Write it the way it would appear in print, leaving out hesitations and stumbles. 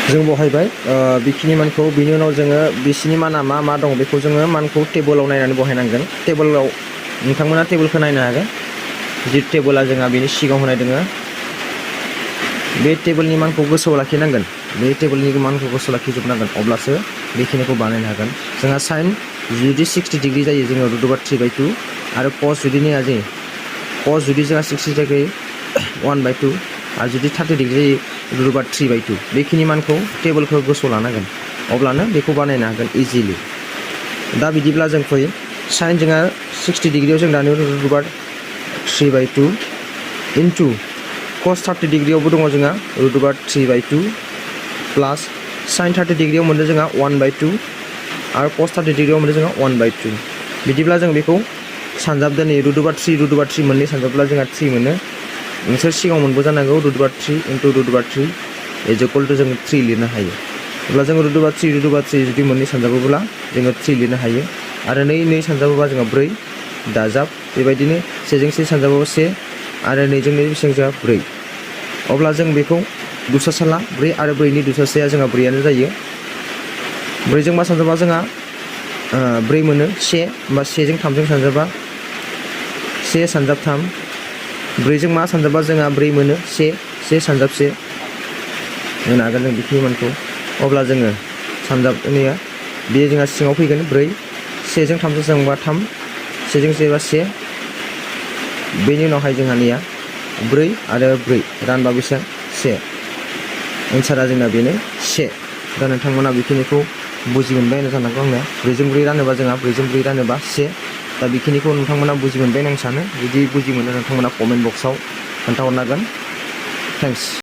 जों बहायबाय बेखिनि मानखौ बिनि उनाव जोङो बिसिनि माना मा दं बेखौ जोङो मानखौ टेबोलाव नायनानै बहायनांगोन। टेबोलाव नोंथांमोना टेबोलखौ नायनो हागोन। जि टेबोला जोंहा बेनि सिगाङाव होनाय दोङो बे टेबोलनि मानखौ गोसोआव लाखिनांगोन। बे टेबोलनि मानखौ गोसोआव लाखिजोबनांगोन अब्लासो बेखिनिखौ बानायनो हागोन। जोंहा साइन जुदि 60 डिग्री जायो जोङो √3/2 आरो कस जुदि नैया जायो कस जुदि जोंहा 60 जायो 1/2 आरो जुदि 30 डिग्री जायो √3/2 बेखिनि मानखौ टेबोलखौ गोसोआव लानांगोन अब्लानो बेखौ बानायनो हागोन इजिलि। दा बिदिब्ला जों फै साइन जोंहा 60 डिग्रीयाव जों दानि √3/2 इनटु कस 30 डिग्रीयावबो दङ जोंहा √3/2 प्लास साइन 30 डिग्रीयाव मोनदों जोंहा 1/2 आरो कस 30 डिग्रीयाव मोनदों जोंहा 1/2। बिदिब्ला जों बेखौ सानजाबदों नै √3 मोननै सानजाबब्ला जोंहा 3 मोनो। नोंसोर सिगाङाव मोनबो जानांगौ √3 इनटु √3 इज इक्वल टु जों 3 लिरनो हायो। अब्ला जों √3 जुदि मोननै सानजाबोब्ला जोङो 3 लिरनो हायो आरो नै सानजाबोबा जोङो 4 दाजाब बेबायदिनो 1 जों 1 सानजाबोबा 1 आरो 2 जों 2 बेसेबां जोंहा 4। अब्ला जों बेखौ दुसासाला 4 आरो 4 नि दुसासाया जोंहा 4आनो जायो। 4 जों मा सानजाबा जोंहा 4 मोनो 1 होमबा 1 जों 3 जों सानजाबा 1 सानजाब 3 4 जों मा सानजाबा जोंहा 4 मोनो 1 सानजाब 1 होनो हागोन जों बेखिनि मानखौ। अब्ला जोङो सानजाबनाया बे जोंहा सिङाव फैगोन 4 1 जों 3 जों सानजाबा 3 1 जों 1 बा 1 बेनि उनावहाय जोंहा नैया 4 आरो 4 रानबा बेसेबां 1 एन्सारा जोंना बेनो 1। दा नोंथांमोना बेखिनिखौ बुजि मोनबाय होनना साननांगौ आंनो 4 जों 4 रानोबा जोंहा 4 जों 4 रानोबा 1। दा बेखिनिखौ नोंथांमोना बुजि मोनबाय होनना आं सानो। जुदि बुजि मोनो नोंथांमोना कमेन्ट बक्सआव खोन्थाहरनो हागोन। थेंक्स।